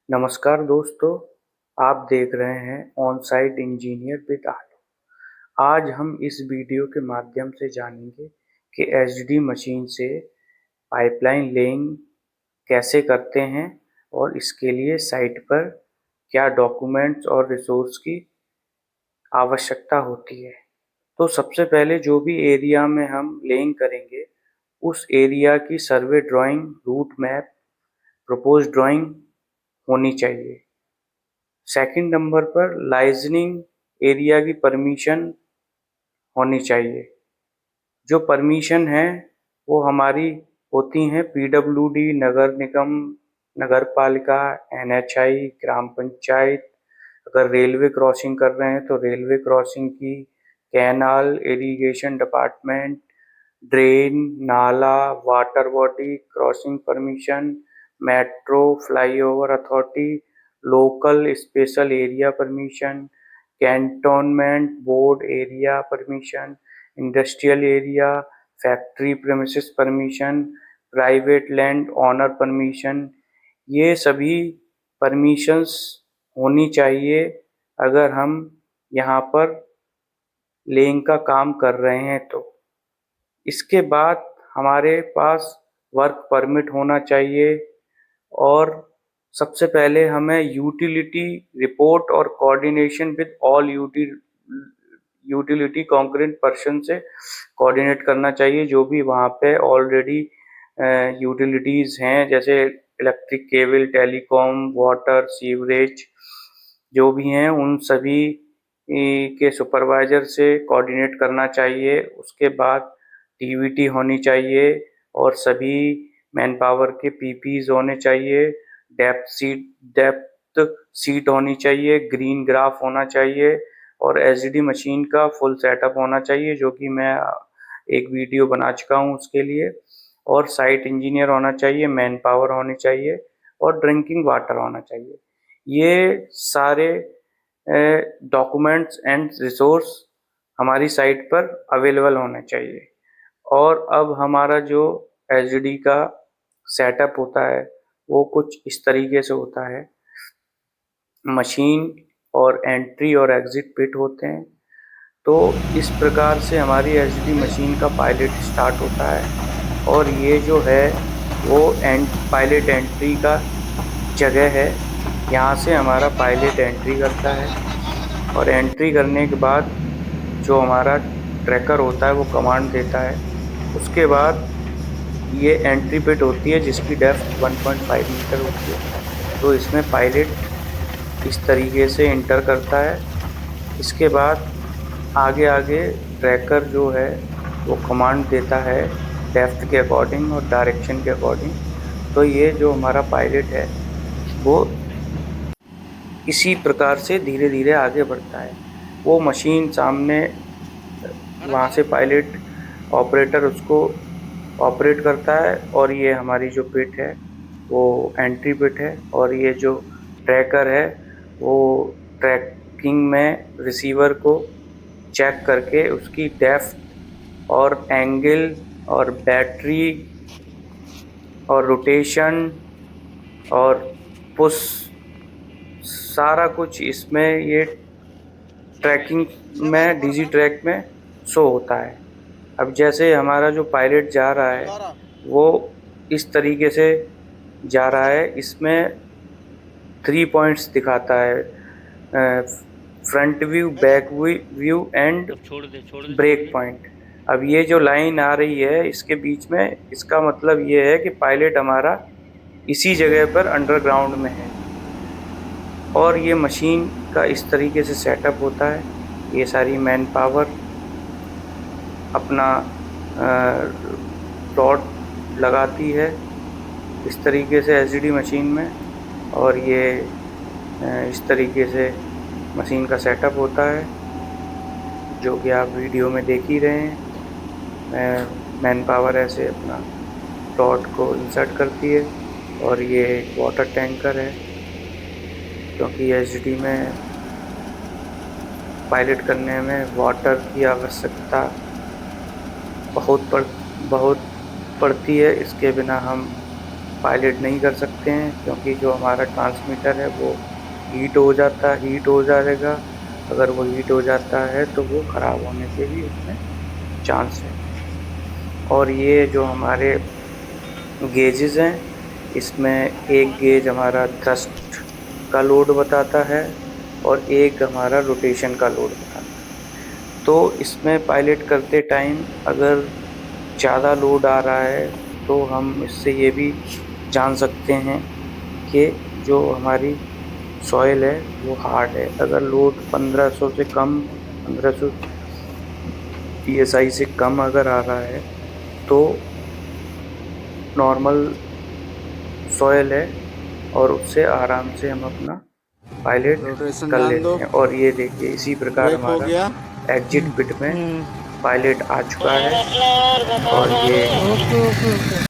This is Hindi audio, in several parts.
नमस्कार दोस्तों, आप देख रहे हैं ऑन साइट इंजीनियर विद आलू। आज हम इस वीडियो के माध्यम से जानेंगे कि एचडी मशीन से पाइपलाइन लेइंग कैसे करते हैं और इसके लिए साइट पर क्या डॉक्यूमेंट्स और रिसोर्स की आवश्यकता होती है। तो सबसे पहले जो भी एरिया में हम लेइंग करेंगे उस एरिया की survey drawing, route map, propose drawing होनी चाहिए। सेकंड नंबर पर लाइजनिंग एरिया की परमिशन होनी चाहिए। जो परमिशन है वो हमारी होती हैं पीडब्ल्यूडी, नगर निगम, नगर पालिका, एनएचआई, ग्राम पंचायत। अगर रेलवे क्रॉसिंग कर रहे हैं तो रेलवे क्रॉसिंग की, कैनाल, इरिगेशन डिपार्टमेंट, ड्रेन, नाला, water body crossing permission, metro, flyover authority, local special area permission, cantonment board area permission, industrial area, factory premises permission, private land owner permission. ये सभी परमिशंस होनी चाहिए अगर हम यहाँ पर लेइंग का काम कर रहे हैं तो। इसके बाद हमारे पास वर्क परमिट होना चाहिए और सबसे पहले हमें यूटिलिटी रिपोर्ट और coordination with all utility concurrent person से कोऑर्डिनेट करना चाहिए। जो भी वहाँ पे ऑलरेडी यूटिलिटीज हैं जैसे electric cable, telecom, water, sewerage जो भी हैं उन सभी के सुपरवाइजर से कोऑर्डिनेट करना चाहिए। उसके बाद टीवीटी होनी चाहिए और सभी मैन पावर के पीपीज होने चाहिए। डेप्थ सीट होनी चाहिए, ग्रीन ग्राफ होना चाहिए और एचडी मशीन का फुल सेटअप होना चाहिए, जो कि मैं एक वीडियो बना चुका हूँ उसके लिए। और साइट इंजीनियर होना चाहिए, मैन पावर होनी चाहिए और ड्रिंकिंग वाटर होना चाहिए। ये सारे डॉक्यूमेंट्स एंड रिसोर्स हमारी साइट पर अवेलेबल होने चाहिए। और अब हमारा जो एचडी का सेटअप होता है वो कुछ इस तरीके से होता है। मशीन और एंट्री और एग्जिट पिट होते हैं। तो इस प्रकार से हमारी एचडी मशीन का पायलट स्टार्ट होता है और ये जो है वो पायलट एंट्री का जगह है। यहाँ से हमारा पायलट एंट्री करता है और एंट्री करने के बाद जो हमारा ट्रैकर होता है वो कमांड देता है। उसके बाद ये एंट्री पिट होती है जिसकी डेप्थ 1.5 मीटर होती है। तो इसमें पायलट इस तरीके से इंटर करता है। इसके बाद आगे आगे ट्रैकर जो है वो कमांड देता है डेप्थ के अकॉर्डिंग और डायरेक्शन के अकॉर्डिंग। तो ये जो हमारा पायलट है वो इसी प्रकार से धीरे धीरे आगे बढ़ता है। वो मशीन सामने वहाँ से पायलट ऑपरेटर उसको ऑपरेट करता है और ये हमारी जो पिट है वो एंट्री पिट है। और ये जो ट्रैकर है वो ट्रैकिंग में रिसीवर को चेक करके उसकी डेप्थ और एंगल और बैटरी और रोटेशन और पुश सारा कुछ इसमें ये ट्रैकिंग में डिजी ट्रैक में शो होता है। अब जैसे हमारा जो पायलट जा रहा है वो इस तरीके से जा रहा है। इसमें 3 पॉइंट्स दिखाता है, front view, back view and break point. अब ये जो लाइन आ रही है इसके बीच में, इसका मतलब ये है कि पायलट हमारा इसी जगह पर अंडरग्राउंड में है। और ये मशीन का इस तरीके से सेटअप होता है। ये सारी मैन पावर अपना प्लॉट लगाती है इस तरीके से एचडी मशीन में और ये इस तरीके से मशीन का सेटअप होता है जो कि आप वीडियो में देख ही रहे हैं। मैन पावर ऐसे अपना प्लॉट को इंसर्ट करती है और ये एक वाटर टैंकर है क्योंकि एचडी में पायलट करने में वाटर की आवश्यकता बहुत पड़ती है। इसके बिना हम पायलट नहीं कर सकते हैं, क्योंकि जो हमारा ट्रांसमीटर है वो हीट हो जाएगा। अगर वो हीट हो जाता है तो वो ख़राब होने के भी उसमें चांस है। और ये जो हमारे गेजेस हैं, इसमें एक गेज हमारा थ्रस्ट का लोड बताता है और एक हमारा रोटेशन का लोड बताता है। तो इसमें पायलट करते टाइम अगर ज़्यादा लोड आ रहा है तो हम इससे ये भी जान सकते हैं कि जो हमारी सॉइल है वो हार्ड है। अगर लोड 1500 से कम, 1500 psi से कम अगर आ रहा है तो नॉर्मल सॉइल है और उससे आराम से हम अपना पायलट रोटेशन कर जान दो। लेते हैं। और ये देखिए इसी प्रकार ब्रेक हो हमारा गया। एग्जिट पिट में पायलट आ चुका है। और ये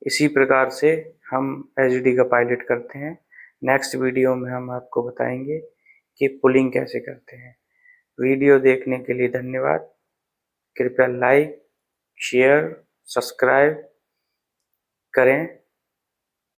इसी प्रकार से हम एचडी का पायलट करते हैं। नेक्स्ट वीडियो में हम आपको बताएंगे कि पुलिंग कैसे करते हैं। वीडियो देखने के लिए धन्यवाद। कृपया लाइक, शेयर, सब्सक्राइब करें।